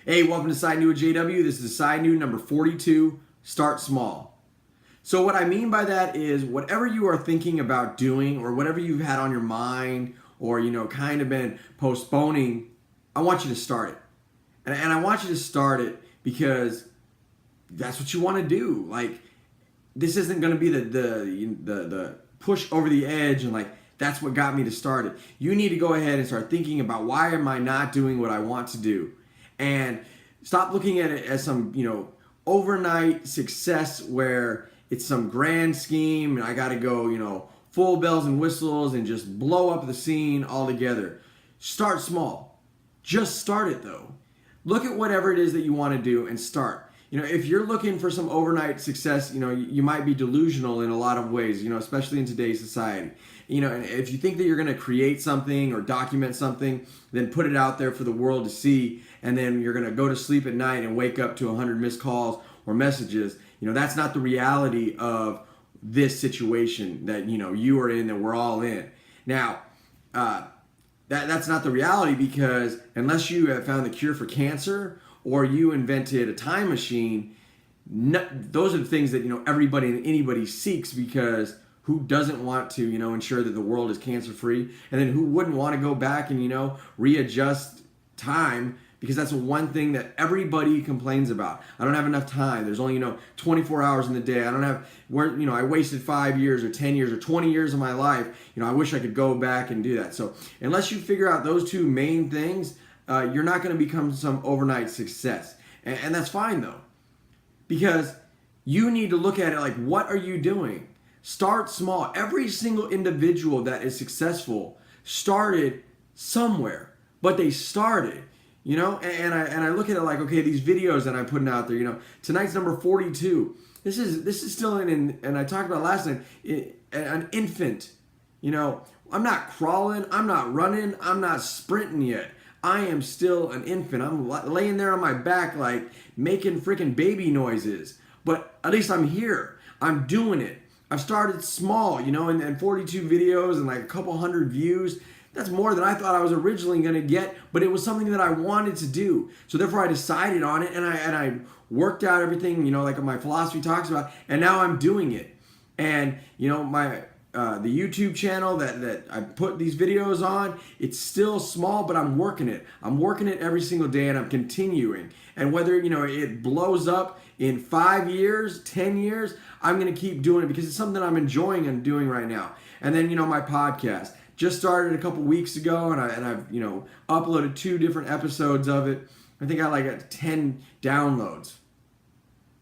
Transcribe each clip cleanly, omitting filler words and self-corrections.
Hey, welcome to Side New with JW. This is Side New number 42, Start Small. So what I mean by that is whatever you are thinking about doing or whatever you've had on your mind or, kind of been postponing, I want you to start it. And I want you to start it because that's what you want to do. Like, this isn't going to be the push over the edge and that's what got me to start it. You need to go ahead and start thinking about why am I not doing what I want to do? And stop looking at it as some, overnight success where it's some grand scheme and I got to go, full bells and whistles and just blow up the scene altogether. Start small. Just start it though. Look at whatever it is that you want to do and start. If you're looking for some overnight success, you might be delusional in a lot of ways, especially in today's society. And if you think that you're going to create something or document something, then put it out there for the world to see, and then you're going to go to sleep at night and wake up to 100 missed calls or messages. That's not the reality of this situation that, you are in, that we're all in. Now, that's not the reality, because unless you have found the cure for cancer or you invented a time machine, those are the things that, everybody and anybody seeks, because who doesn't want to, ensure that the world is cancer-free? And then who wouldn't want to go back and, readjust time? Because that's one thing that everybody complains about. I don't have enough time. There's only, 24 hours in the day. I don't have, I wasted 5 years or 10 years or 20 years of my life. I wish I could go back and do that. So unless you figure out those two main things, you're not going to become some overnight success. And that's fine though. Because you need to look at it like, what are you doing? Start small. Every single individual that is successful started somewhere, but they started, and I look at it like, okay, these videos that I'm putting out there, tonight's number 42. This is still and I talked about last night, an infant. I'm not crawling, I'm not running, I'm not sprinting yet. I am still an infant. I'm laying there on my back, making freaking baby noises. But at least I'm here. I'm doing it. I've started small, and 42 videos and a couple hundred views. That's more than I thought I was originally going to get, but it was something that I wanted to do. So therefore I decided on it, and I worked out everything, like my philosophy talks about, and now I'm doing it. And, my the YouTube channel that I put these videos on, it's still small, but I'm working it. I'm working it every single day, and I'm continuing. And whether, it blows up in 5 years, 10 years, I'm going to keep doing it because it's something I'm enjoying and doing right now. And then, my podcast just started a couple weeks ago, and I've uploaded 2 different episodes of it. I think I got 10 downloads.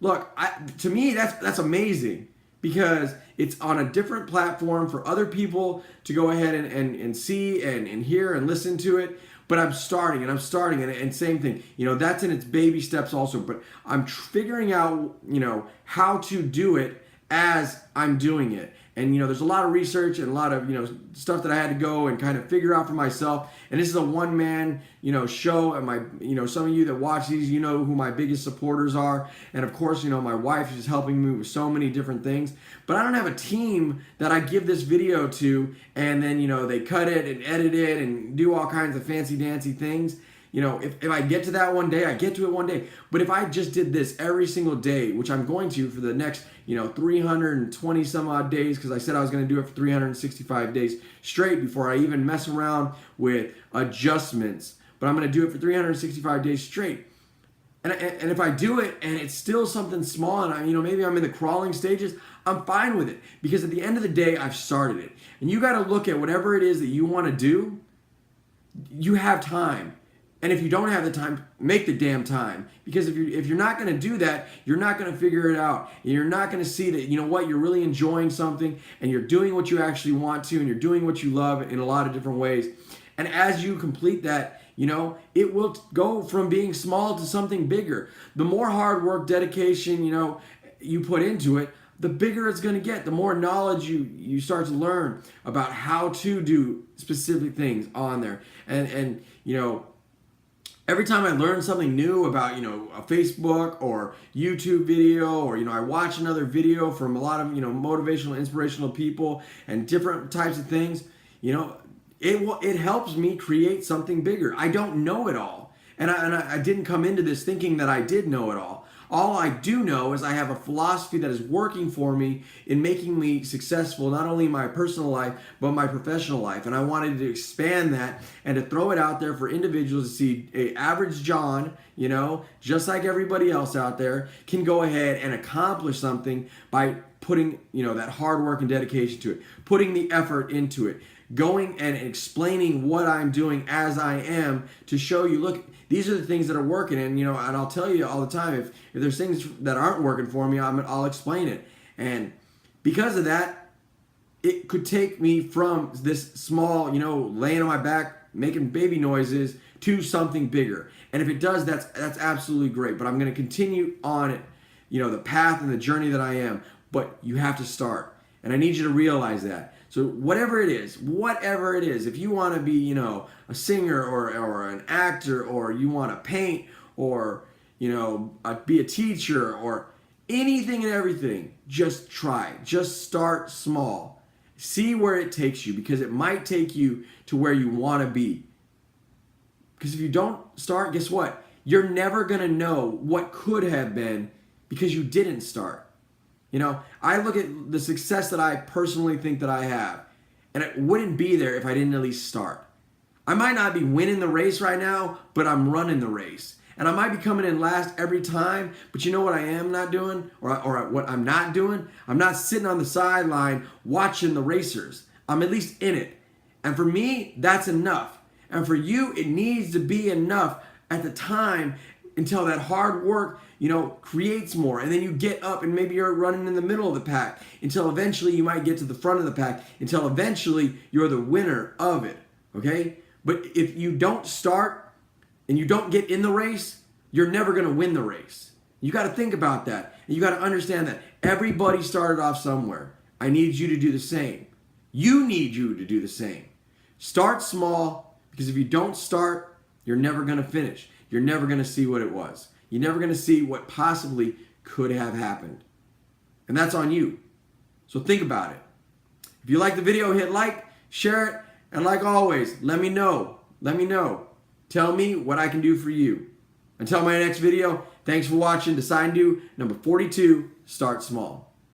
Look, to me, that's amazing, because it's on a different platform for other people to go ahead and see and hear and listen to it. But I'm starting and same thing. That's in its baby steps also. But I'm figuring out, how to do it as I'm doing it. And, there's a lot of research and a lot of, stuff that I had to go and kind of figure out for myself. And this is a one-man, show. And some of you that watch these, who my biggest supporters are. And of course, my wife is helping me with so many different things. But I don't have a team that I give this video to, and then, they cut it and edit it and do all kinds of fancy-dancy things. If I get to that one day, I get to it one day. But if I just did this every single day, which I'm going to for the next, 320 some odd days, because I said I was going to do it for 365 days straight before I even mess around with adjustments. But I'm going to do it for 365 days straight. And if I do it and it's still something small and maybe I'm in the crawling stages, I'm fine with it. Because at the end of the day, I've started it. And you got to look at whatever it is that you want to do. You have time. And if you don't have the time, make the damn time. Because if you're not going to do that, you're not going to figure it out. And you're not going to see that, you're really enjoying something and you're doing what you actually want to and you're doing what you love in a lot of different ways. And as you complete that, it will go from being small to something bigger. The more hard work, dedication, you put into it, the bigger it's going to get. The more knowledge you start to learn about how to do specific things on there. And every time I learn something new about, a Facebook or YouTube video, or, I watch another video from a lot of, motivational, inspirational people and different types of things, it helps me create something bigger. I don't know it all. I didn't come into this thinking that I did know it all. All I do know is I have a philosophy that is working for me in making me successful, not only in my personal life, but my professional life. And I wanted to expand that and to throw it out there for individuals to see a average John, just like everybody else out there, can go ahead and accomplish something by putting, that hard work and dedication to it, putting the effort into it, going and explaining what I'm doing as I am to show you, look, these are the things that are working. And, and I'll tell you all the time, if there's things that aren't working for me, I'll explain it. And because of that, it could take me from this small, laying on my back, making baby noises to something bigger. And if it does, that's absolutely great. But I'm going to continue on it, the path and the journey that I am. But you have to start. And I need you to realize that. So whatever it is, if you want to be, a singer or an actor, or you want to paint, or, be a teacher, or anything and everything, just try. Just start small. See where it takes you, because it might take you to where you want to be. Because if you don't start, guess what? You're never going to know what could have been because you didn't start. I look at the success that I personally think that I have, and it wouldn't be there if I didn't at least start. I might not be winning the race right now, but I'm running the race. And I might be coming in last every time, but you know what I am not doing, or what I'm not doing? I'm not sitting on the sideline watching the racers. I'm at least in it. And for me, that's enough. And for you, it needs to be enough at the time until that hard work, creates more. And then you get up and maybe you're running in the middle of the pack until eventually you might get to the front of the pack, until eventually you're the winner of it, okay? But if you don't start and you don't get in the race, you're never going to win the race. You got to think about that. And you got to understand that everybody started off somewhere. I need you to do the same. You need you to do the same. Start small, because if you don't start, you're never going to finish. You're never going to see what it was. You're never going to see what possibly could have happened. And that's on you. So think about it. If you like the video, hit like, share it, and like always, let me know. Let me know. Tell me what I can do for you. Until my next video, thanks for watching. Decide and do number 42, start small.